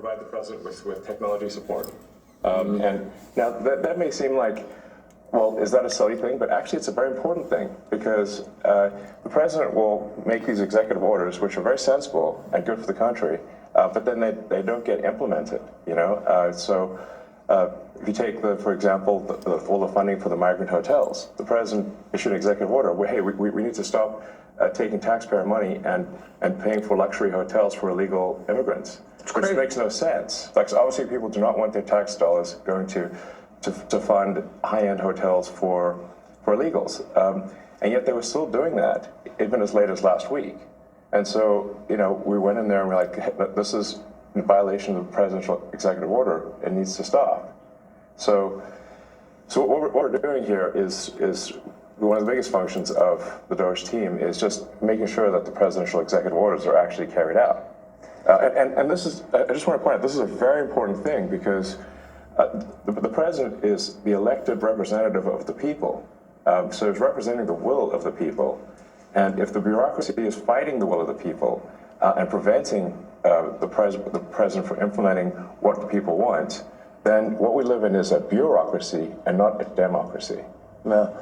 provide the president with technology support. And now that may seem like, well, is that a silly thing? But actually, it's a very important thing because the president will make these executive orders, which are very sensible and good for the country, but then they don't get implemented. So if you take for example, all the funding for the migrant hotels, the president issued an executive order where, hey, we need to stop taking taxpayer money and paying for luxury hotels for illegal immigrants, which makes no sense. Like, so obviously, people do not want their tax dollars going to fund high-end hotels for illegals, and yet they were still doing that even as late as last week. And so, we went in there and we're like, hey, this is in violation of the presidential executive order. It needs to stop. So what we're doing here is one of the biggest functions of the DOGE team is just making sure that the presidential executive orders are actually carried out. And this is, I just want to point out, this is a very important thing because the president is the elected representative of the people. So he's representing the will of the people. And if the bureaucracy is fighting the will of the people and preventing the president from implementing what the people want, then what we live in is a bureaucracy and not a democracy. Now,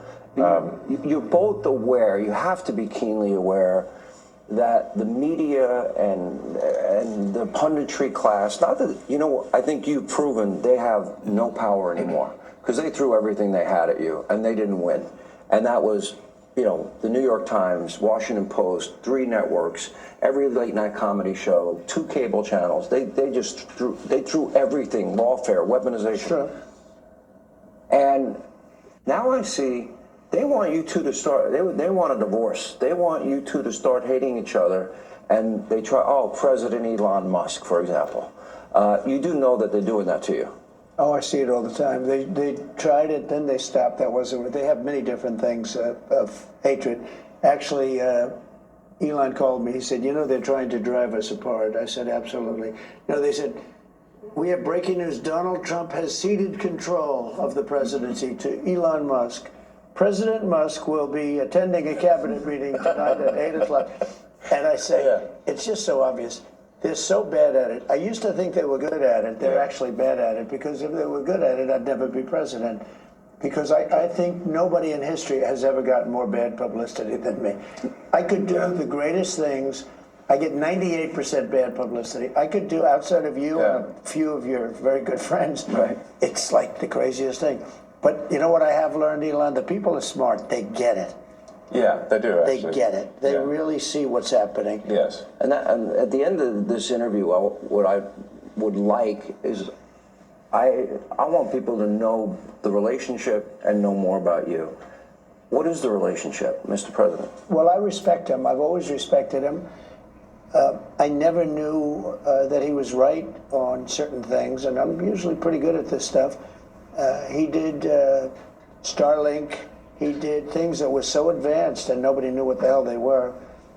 you're both aware, you have to be keenly aware that the media and the punditry class, not that, I think you've proven they have no power anymore because they threw everything they had at you and they didn't win. And that was, the New York Times, Washington Post, 3 networks, every late night comedy show, 2 cable channels. They threw everything, lawfare, weaponization. Sure. And now I see they want you two to start, they want a divorce. They want you two to start hating each other. And they try, President Elon Musk, for example. You do know that they're doing that to you. Oh, I see it all the time. They tried it, then they stopped. That wasn't. They have many different things of hatred. Actually, Elon called me. He said, they're trying to drive us apart. I said, absolutely. They said, we have breaking news. Donald Trump has ceded control of the presidency to Elon Musk. President Musk will be attending a cabinet meeting tonight at 8 o'clock. And I say, It's just so obvious. They're so bad at it. I used to think they were good at it. They're actually bad at it because if they were good at it, I'd never be president. Because I think nobody in history has ever gotten more bad publicity than me. I could do the greatest things. I get 98% bad publicity. I could do, outside of you and a few of your very good friends, it's like the craziest thing. But you know what I have learned, Elon? The people are smart. They get it. Yeah, they do, actually. They get it. They really see what's happening. Yes. And at the end of this interview, what I would like is I want people to know the relationship and know more about you. What is the relationship, Mr. President? Well, I respect him. I've always respected him. I never knew that he was right on certain things, and I'm usually pretty good at this stuff. He did Starlink. He did things that were so advanced and nobody knew what the hell they were.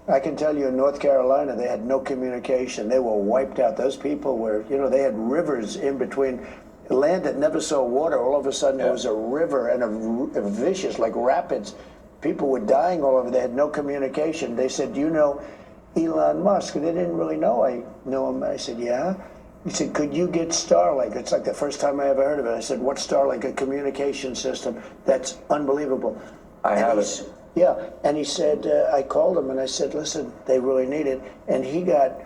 I can tell you in North Carolina, they had no communication. They were wiped out. Those people were, they had rivers in between. Land that never saw water, all of a sudden there was a river and a vicious, like rapids. People were dying all over. They had no communication. They said, do you know Elon Musk? And they didn't really know I knew him. I said, yeah. He said, could you get Starlink? It's like the first time I ever heard of it. I said, what's Starlink? A communication system. That's unbelievable. I have it. Yeah, and he said, I called him and I said, listen, they really need it. And he got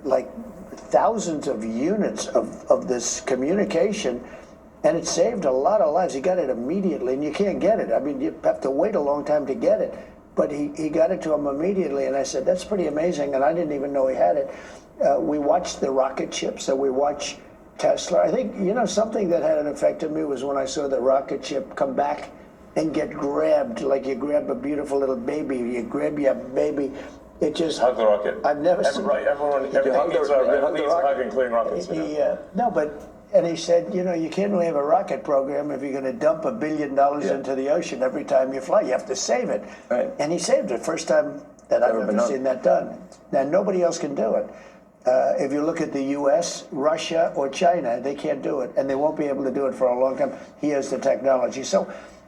like thousands of units of this communication, and it saved a lot of lives. He got it immediately, and you can't get it. I mean, you have to wait a long time to get it. But he got it to him immediately, and I said, that's pretty amazing, and I didn't even know he had it. We watched the rocket ships, and we watched Tesla. I think, something that had an effect on me was when I saw the rocket ship come back and get grabbed, like you grab a beautiful little baby, you grab your baby. It just hug the rocket. I've never seen. Right, everyone needs a hug, including rockets. No, and he said, you can't really have a rocket program if you're going to dump $1 billion into the ocean every time you fly. You have to save it. Right. And he saved it. First time that I've ever seen that done. Now, nobody else can do it. If you look at the U.S., Russia, or China, they can't do it, and they won't be able to do it for a long time. He has the technology. So